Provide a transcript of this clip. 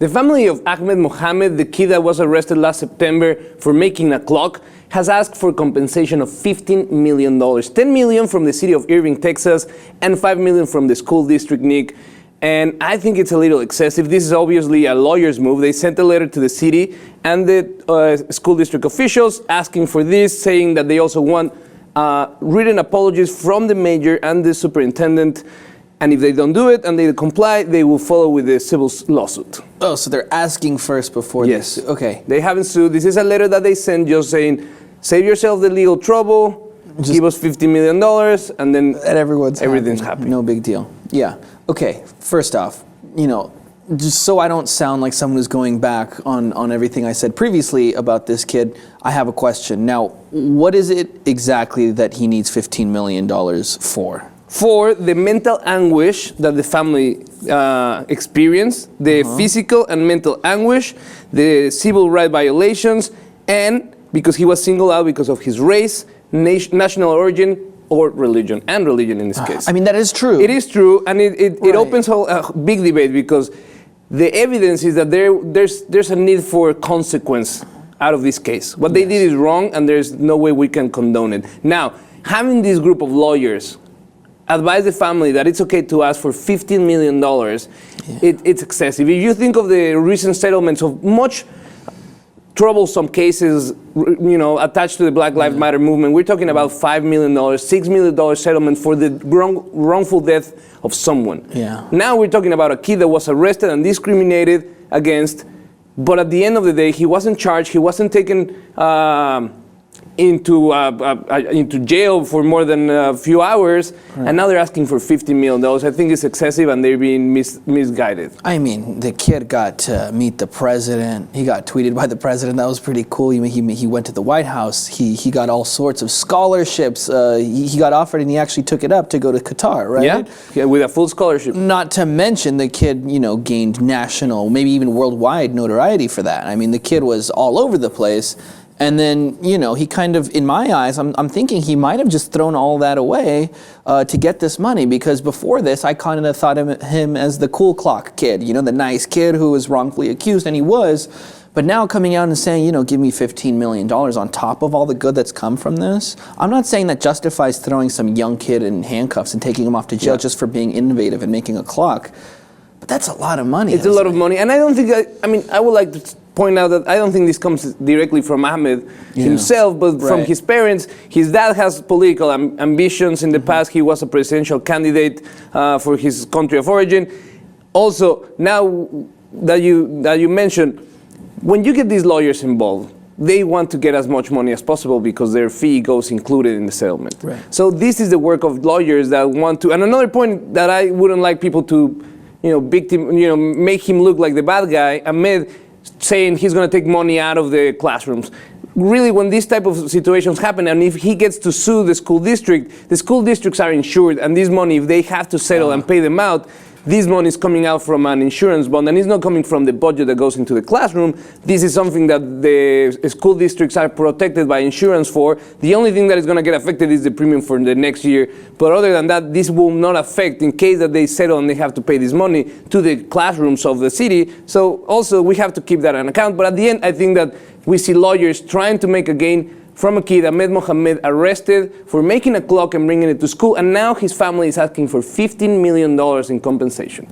The family of Ahmed Mohamed, the kid that was arrested last September for making a clock, has asked for compensation of $15 million. $10 million from the City of Irving, Texas, and $5 million from the school district, Nick. And I think it's a little excessive. This is obviously a lawyer's move. They sent a letter to the city and the school district officials asking for this, saying that they also want written apologies from the mayor and the superintendent. And if they don't do it and they comply, they will follow with the civil lawsuit. Oh, so they're asking first before yes. this? Okay. They haven't sued. This is a letter that they sent just saying, save yourself the legal trouble, give us $50 million, and then everything's happy. No big deal. Yeah. Okay. First off, just so I don't sound like someone who's going back on everything I said previously about this kid, I have a question. Now, what is it exactly that he needs $15 million for? For the mental anguish that the family experienced, the physical and mental anguish, the civil right violations, and because he was singled out because of his race, national origin, or religion in this case. I mean, that is true. It is true, and it opens a big debate because the evidence is that there's a need for consequence out of this case. What they did is wrong, and there's no way we can condone it. Now, having this group of lawyers advise the family that it's okay to ask for $15 million, it's excessive. If you think of the recent settlements of much troublesome cases, attached to the Black Lives Matter movement, we're talking about $5 million, $6 million settlement for the wrongful death of someone. Yeah. Now we're talking about a kid that was arrested and discriminated against, but at the end of the day, he wasn't charged, he wasn't taken into jail for more than a few hours, and now they're asking for $50 million. I think it's excessive, and they're being misguided. I mean, the kid got to meet the president. He got tweeted by the president. That was pretty cool. He went to the White House. He got all sorts of scholarships. He got offered, and he actually took it up to go to Qatar, right? Yeah, with a full scholarship. Not to mention the kid, gained national, maybe even worldwide notoriety for that. I mean, the kid was all over the place. And then, he kind of, in my eyes, I'm thinking he might have just thrown all that away to get this money, because before this, I kind of thought of him as the cool clock kid, the nice kid who was wrongfully accused, and he was. But now coming out and saying, give me $15 million on top of all the good that's come from this, I'm not saying that justifies throwing some young kid in handcuffs and taking him off to jail just for being innovative and making a clock. But that's a lot of money. It's a lot of money. And I don't think, I would like to point out that I don't think this comes directly from Ahmed himself, but from his parents. His dad has political ambitions. In the past, he was a presidential candidate for his country of origin. Also, now that you mentioned, when you get these lawyers involved, they want to get as much money as possible because their fee goes included in the settlement. Right. So this is the work of lawyers that want to. And another point that I wouldn't like people to, make him look like the bad guy. Ahmed saying he's going to take money out of the classrooms. Really, when these type of situations happen, and if he gets to sue the school districts are insured, and this money, if they have to settle and pay them out, this money is coming out from an insurance bond, and it's not coming from the budget that goes into the classroom. This is something that the school districts are protected by insurance for. The only thing that is going to get affected is the premium for the next year. But other than that, this will not affect, in case that they settle and they have to pay this money, to the classrooms of the city. So also, we have to keep that on account. But at the end, I think that we see lawyers trying to make a gain from a kid, Ahmed Mohamed, arrested for making a clock and bringing it to school, and now his family is asking for $15 million in compensation.